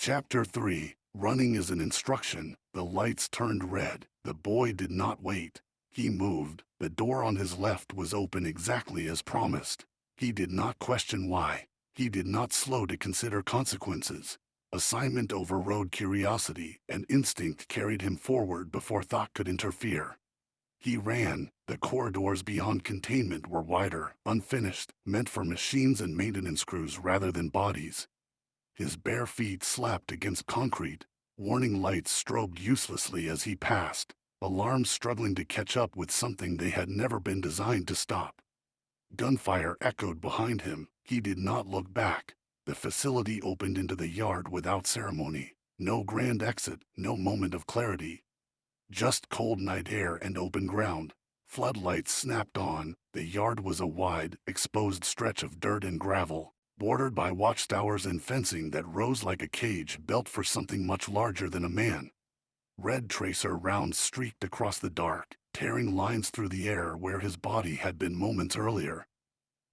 Chapter 3. Running is an instruction. The lights turned red. The boy did not wait. He moved. The door on his left was open exactly as promised. He did not question why. He did not slow to consider consequences. Assignment overrode curiosity, and instinct carried him forward before thought could interfere. He ran. The corridors beyond containment were wider, unfinished, meant for machines and maintenance crews rather than bodies. His bare feet slapped against concrete. Warning lights strobed uselessly as he passed, alarms struggling to catch up with something they had never been designed to stop. Gunfire echoed behind him. He did not look back. The facility opened into the yard without ceremony. No grand exit, no moment of clarity. Just cold night air and open ground. Floodlights snapped on. The yard was a wide, exposed stretch of dirt and gravel, bordered by watchtowers and fencing that rose like a cage built for something much larger than a man. Red tracer rounds streaked across the dark, tearing lines through the air where his body had been moments earlier.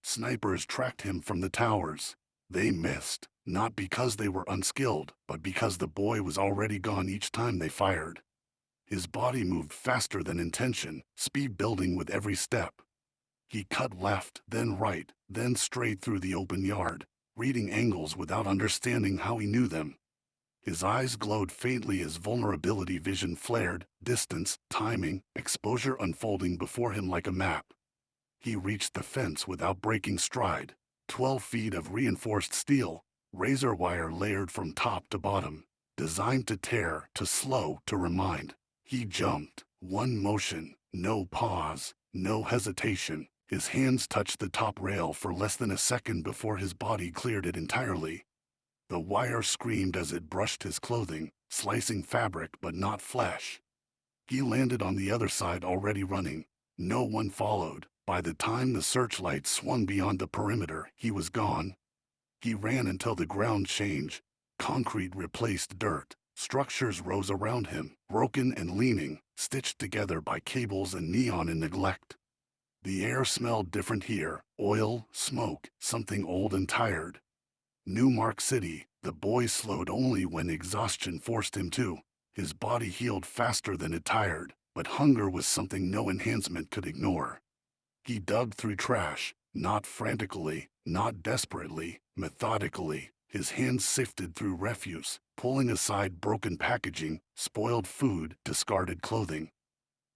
Snipers tracked him from the towers. They missed, not because they were unskilled, but because the boy was already gone each time they fired. His body moved faster than intention, speed building with every step. He cut left, then right, then straight through the open yard, reading angles without understanding how he knew them. His eyes glowed faintly as vulnerability vision flared, distance, timing, exposure unfolding before him like a map. He reached the fence without breaking stride. 12 feet of reinforced steel, razor wire layered from top to bottom, designed to tear, to slow, to remind. He jumped. One motion, no pause, no hesitation. His hands touched the top rail for less than a second before his body cleared it entirely. The wire screamed as it brushed his clothing, slicing fabric but not flesh. He landed on the other side already running. No one followed. By the time the searchlight swung beyond the perimeter, he was gone. He ran until the ground changed. Concrete replaced dirt. Structures rose around him, broken and leaning, stitched together by cables and neon in neglect. The air smelled different here, oil, smoke, something old and tired. New Mark City. The boy slowed only when exhaustion forced him to. His body healed faster than it tired, but hunger was something no enhancement could ignore. He dug through trash, not frantically, not desperately, methodically. His hands sifted through refuse, pulling aside broken packaging, spoiled food, discarded clothing.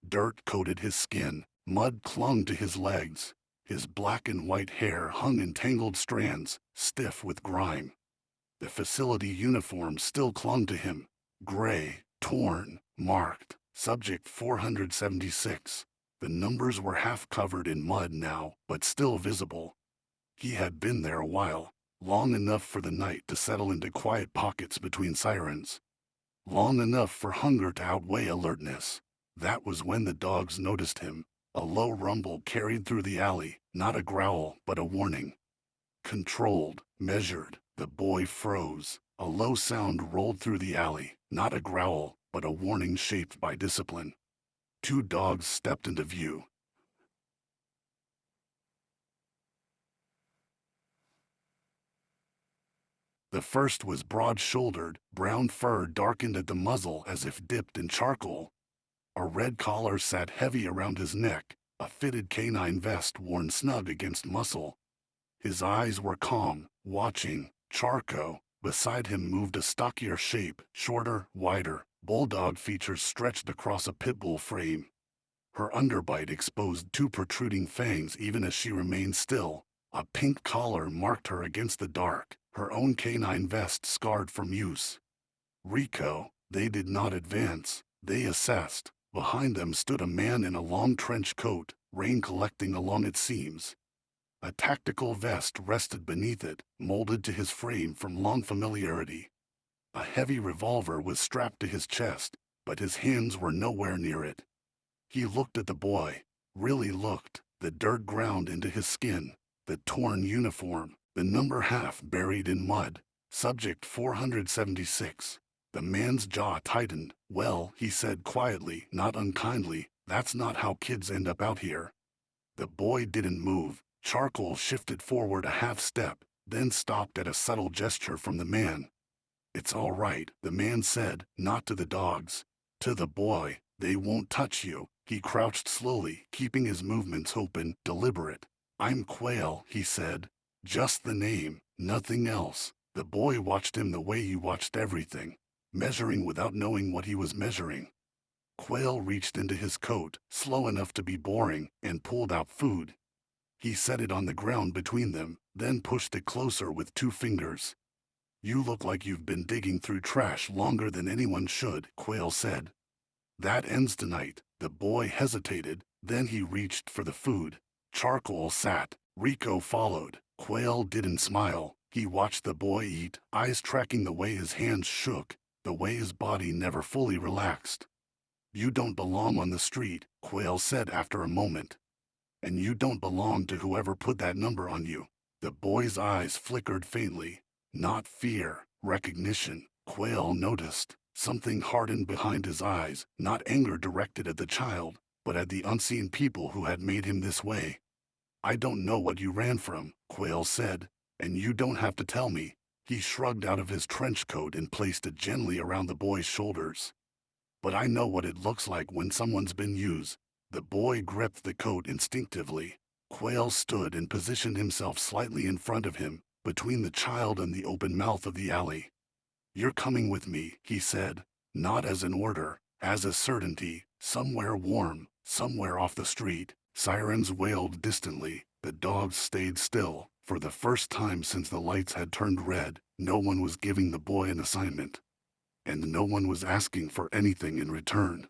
Dirt coated his skin, mud clung to his legs. His black and white hair hung in tangled strands, stiff with grime. The facility uniform still clung to him, gray, torn, marked, Subject 476. The numbers were half covered in mud now, but still visible. He had been there a while, long enough for the night to settle into quiet pockets between sirens. Long enough for hunger to outweigh alertness. That was when the dogs noticed him. A low rumble carried through the alley, not a growl, but a warning. Controlled, measured, the boy froze. A low sound rolled through the alley, not a growl, but a warning shaped by discipline. 2 dogs stepped into view. The first was broad-shouldered, brown fur darkened at the muzzle as if dipped in charcoal. A red collar sat heavy around his neck, a fitted canine vest worn snug against muscle. His eyes were calm, watching. Charco, beside him, moved a stockier shape, shorter, wider, bulldog features stretched across a pit bull frame. Her underbite exposed 2 protruding fangs even as she remained still. A pink collar marked her against the dark, her own canine vest scarred from use. Rico. They did not advance, they assessed. Behind them stood a man in a long trench coat, rain collecting along its seams. A tactical vest rested beneath it, molded to his frame from long familiarity. A heavy revolver was strapped to his chest, but his hands were nowhere near it. He looked at the boy, really looked. The dirt ground into his skin, the torn uniform, the number half buried in mud. Subject 476. The man's jaw tightened. Well, he said quietly, not unkindly, that's not how kids end up out here. The boy didn't move. Charcoal shifted forward a half step, then stopped at a subtle gesture from the man. "It's all right," the man said, "not to the dogs. To the boy. They won't touch you." He crouched slowly, keeping his movements open, deliberate. "I'm Quail," he said. "Just the name, nothing else." The boy watched him the way he watched everything, measuring without knowing what he was measuring. Quail reached into his coat, slow enough to be boring, and pulled out food. He set it on the ground between them, then pushed it closer with 2 fingers. "You look like you've been digging through trash longer than anyone should," Quail said. "That ends tonight." The boy hesitated, then he reached for the food. Charcoal sat. Rico followed. Quail didn't smile. He watched the boy eat, eyes tracking the way his hands shook, the way his body never fully relaxed. "You don't belong on the street," Quail said after a moment. "And you don't belong to whoever put that number on you." The boy's eyes flickered faintly. Not fear, recognition. Quail noticed. Something hardened behind his eyes, not anger directed at the child, but at the unseen people who had made him this way. "I don't know what you ran from," Quail said, "and you don't have to tell me." He shrugged out of his trench coat and placed it gently around the boy's shoulders. "But I know what it looks like when someone's been used." The boy gripped the coat instinctively. Quail stood and positioned himself slightly in front of him, between the child and the open mouth of the alley. "You're coming with me," he said, not as an order, as a certainty, somewhere warm, somewhere off the street. Sirens wailed distantly. The dogs stayed still. For the first time since the lights had turned red, no one was giving the boy an assignment. And no one was asking for anything in return.